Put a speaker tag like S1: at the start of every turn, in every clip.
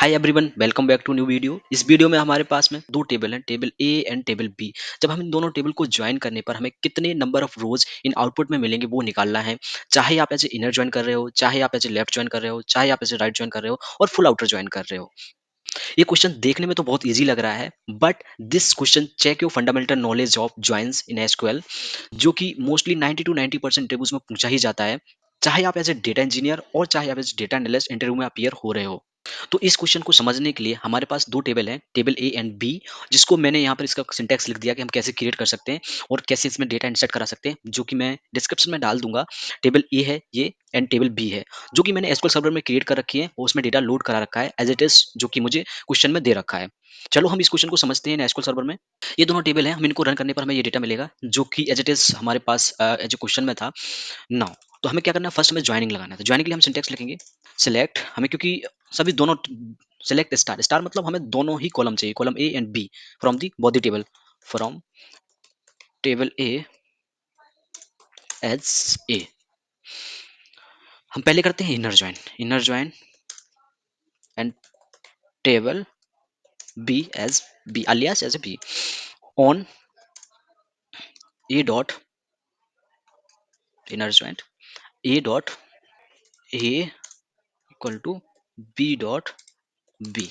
S1: Hi everyone, welcome back to new video. इस video में हमारे पास में दो टेबल हैं, table A and table B. जब हम इन दोनों टेबल को ज्वाइन करने पर हमें कितने number of rose in output में मिलेंगे वो निकालना है। चाहे आप एज ए इनर ज्वाइन कर रहे हो, चाहे आप एज ए लेफ्ट ज्वाइन कर रहे हो, चाहे आप एज ए राइट ज्वाइन कर रहे हो और फुल आउटर ज्वाइन कर रहे हो। ये क्वेश्चन देखने में तो बहुत इजी लग रहा है, but this question check your fundamental knowledge of joins in SQL, जो कि मोस्टली 90 टू 90% टेबल्स में पूछा ही जाता है। चाहे आप एज ए डेटा इंजीनियर और चाहे आप एज डेटा एनालिस्ट इंटरव्यू में अपीयर हो रहे हो। तो इस क्वेश्चन को समझने के लिए हमारे पास दो टेबल हैं, टेबल ए एंड बी, जिसको मैंने यहाँ पर इसका सिंटैक्स लिख दिया कि हम कैसे क्रिएट कर सकते हैं और कैसे इसमें डेटा इंसर्ट करा सकते हैं, जो कि मैं डिस्क्रिप्शन में डाल दूंगा। टेबल ए है ये एंड टेबल बी है, जो कि मैंने एसक्यूएल सर्वर में क्रिएट कर रखी है और उसमें डेटा लोड करा रखा है एज इट इज, जो कि मुझे क्वेश्चन में दे रखा है। चलो हम इस क्वेश्चन को समझते हैं एसक्यूएल सर्वर में। ये दोनों टेबल हैं, हम इनको रन करने पर हमें ये डेटा मिलेगा, जो कि एज इट इज हमारे पास एज ए क्वेश्चन में था। नाउ तो हमें क्या करना है, फर्स्ट हमें ज्वाइनिंग लगाना है। तो ज्वाइनिंग के लिए हम सिंटैक्स लिखेंगे सिलेक्ट, हमें क्योंकि सभी दोनों सेलेक्ट स्टार स्टार मतलब हमें दोनों ही कॉलम चाहिए, column A and B from the body table, from table A as A. हम पहले करते हैं inner join and table B as B alias as A B on A dot inner join A dot A equal to B dot B.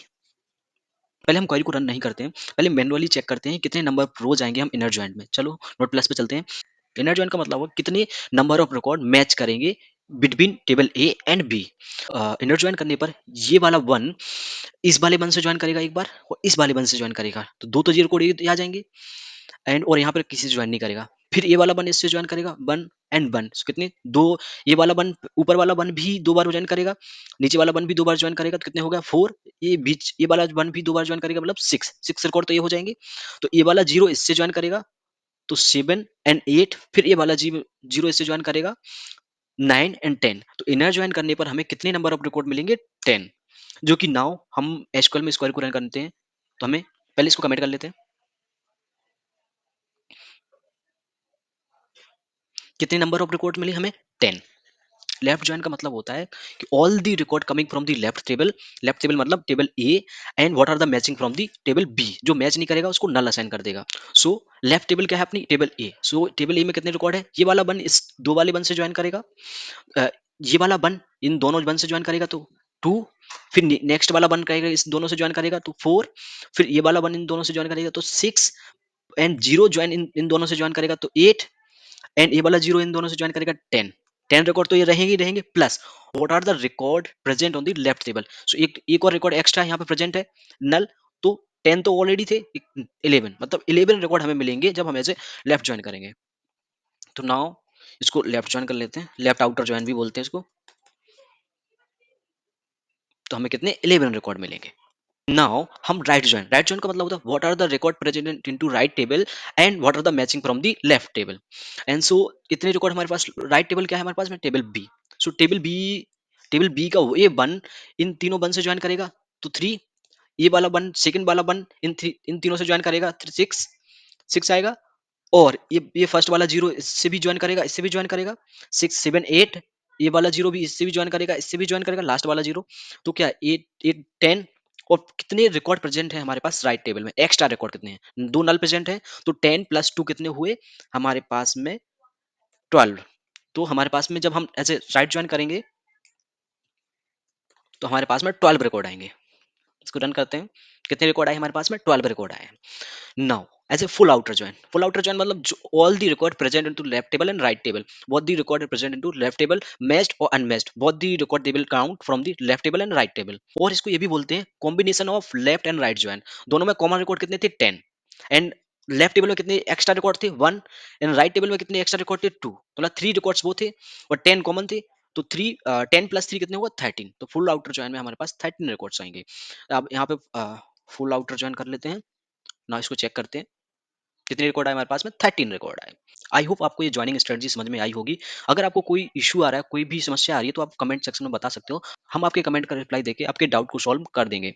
S1: पहले हम query को run नहीं करते हैं, पहले मैनुअली चेक करते हैं कितने नंबर रोज आएंगे हम इनर ज्वाइन में। चलो नोट प्लस पे चलते हैं। इनर ज्वाइन का मतलब होगा कितने नंबर ऑफ रिकॉर्ड मैच करेंगे between table A and B. Inner join करने पर ये वाला वन इस वाले वन से ज्वाइन करेगा एक बार और इस वाले वन से ज्वाइन करेगा, तो दो तो जी रिकॉर्ड ये आ जाएंगे एंड और यहाँ पर किसी से ज्वाइन नहीं करेगा। फिर ये वाला वन इससे ज्वाइन करेगा, वन एंड वन कितने दो, ये वाला वन ऊपर वाला वन भी दो बार ज्वाइन करेगा, नीचे वाला वन भी दो बार ज्वाइन करेगा, तो कितने हो गया फोर। ये बीच ये वाला वन भी दो बार ज्वाइन करेगा, मतलब सिक्स सिक्स रिकॉर्ड तो ये हो जाएंगे। तो ये वाला जीरो इससे ज्वाइन करेगा तो सेवन एंड एट, फिर ये वाला जीरो जीरो इससे ज्वाइन करेगा, नाइन एंड टेन। तो इनर ज्वाइन करने पर हमें कितने नंबर ऑफ रिकॉर्ड मिलेंगे, टेन। जो कि नाउ हम एसक्यूएल में स्क्वायर को रन करते हैं, तो हमें पहले इसको कमेंट कर लेते हैं। कितने नंबर ऑफ रिकॉर्ड मिले हमें, टेन। लेफ्ट ज्वाइन का मतलब होता है कि all the record coming from the left table मतलब table A, and what are the matching from the table B. जो मैच नहीं करेगा उसको नल असाइन कर देगा। सो लेफ्ट टेबल क्या है अपनी, टेबल ए। सो टेबल ए में कितने रिकॉर्ड है, ये वाला वन इस दो वाले वन से ज्वाइन करेगा, अ, ये वाला वन इन दोनों वन से ज्वाइन करेगा तो टू, फिर नेक्स्ट वाला वन करेगा इस दोनों से ज्वाइन करेगा तो फोर, फिर ये वाला वन इन दोनों से ज्वाइन करेगा तो six, and zero join in दोनों से ज्वाइन करेगा तो एट, एंड ये वाला जीरो इन दोनों से ज्वाइन करेगा टेन। टेन रिकॉर्ड तो ये रहेंगे ही रहेंगे, plus what are the record present on the left table. So एक और रिकॉर्ड एक्स्ट्रा यहाँ पे प्रेजेंट है, नल। तो टेन तो ऑलरेडी थे, इलेवन मतलब इलेवन रिकॉर्ड हमें मिलेंगे जब हम ऐसे लेफ्ट ज्वाइन करेंगे। तो नाउ इसको लेफ्ट ज्वाइन कर लेते हैं, लेफ्ट आउटर ज्वाइन भी बोलते हैं इसको। तो हमें कितने, इलेवन रिकॉर्ड मिलेंगे। नाउ हम राइट ज्वाइन का मतलब होता है what are the record present into right table and what are the matching from the left table. And so इतने रिकॉर्ड हमारे पास, राइट टेबल क्या है हमारे पास में, table B. So table B का ये वन इन तीनों वन से ज्वाइन करेगा तो थ्री, ये वाला वन सेकंड वाला वन इन तीनों से ज्वाइन करेगा, सिक्स, सिक्स आएगा। और ये फर्स्ट वाला जीरो इससे भी ज्वाइन करेगा, इससे भी ज्वाइन करेगा, सिक्स सेवन एट। ये वाला जीरो भी इससे भी ज्वाइन करेगा, इससे भी ज्वाइन करेगा, लास्ट वाला जीरो। तो क्या एट एट टेन। और कितने रिकॉर्ड प्रेजेंट है हमारे पास राइट टेबल में, एक्स्ट्रा रिकॉर्ड कितने हैं, दो नल प्रेजेंट है, तो टेन प्लस टू कितने हुए हमारे पास में, ट्वेल्व। तो हमारे पास में जब हम ऐसे राइट ज्वाइन करेंगे तो हमारे पास में ट्वेल्व रिकॉर्ड आएंगे। इसको रन करते हैं, कितने रिकॉर्ड आए हमारे पास में, ट्वेल्व रिकॉर्ड आए। Now, as a full outer join मतलब all the record present into left table and right table, both the record present into left table, matched or unmatched, both the record they will count from the left table and right table। और इसको ये भी बोलते हैं combination of left and right join। दोनों में common record कितने थे, टेन। एंड लेफ्ट टेबल में कितने एक्स्ट्रा रिकॉर्ड थे, वन। एंड राइट टेबल में कितने एक्स्ट्रा रिकॉर्ड थे, टू। मतलब थ्री रिकॉर्ड्स वो थे और टेन कॉमन थे। तो थ्री, टेन प्लस थ्री कितने हुआ, थर्टीन। तो फुल आउटर ज्वाइन में हमारे पास थर्टीन रिकॉर्ड्स आएंगे। अब यहाँ पे फुल आउटर ज्वाइन कर लेते हैं ना, इसको चेक करते हैं कितने रिकॉर्ड आए हमारे पास में, 13 रिकॉर्ड आए। आई होप आपको ये ज्वाइनिंग स्ट्रेटजी समझ में आई होगी। अगर आपको कोई इशू आ रहा है, कोई भी समस्या आ रही है, तो आप कमेंट सेक्शन में बता सकते हो, हम आपके कमेंट का रिप्लाई देके आपके डाउट को सॉल्व कर देंगे।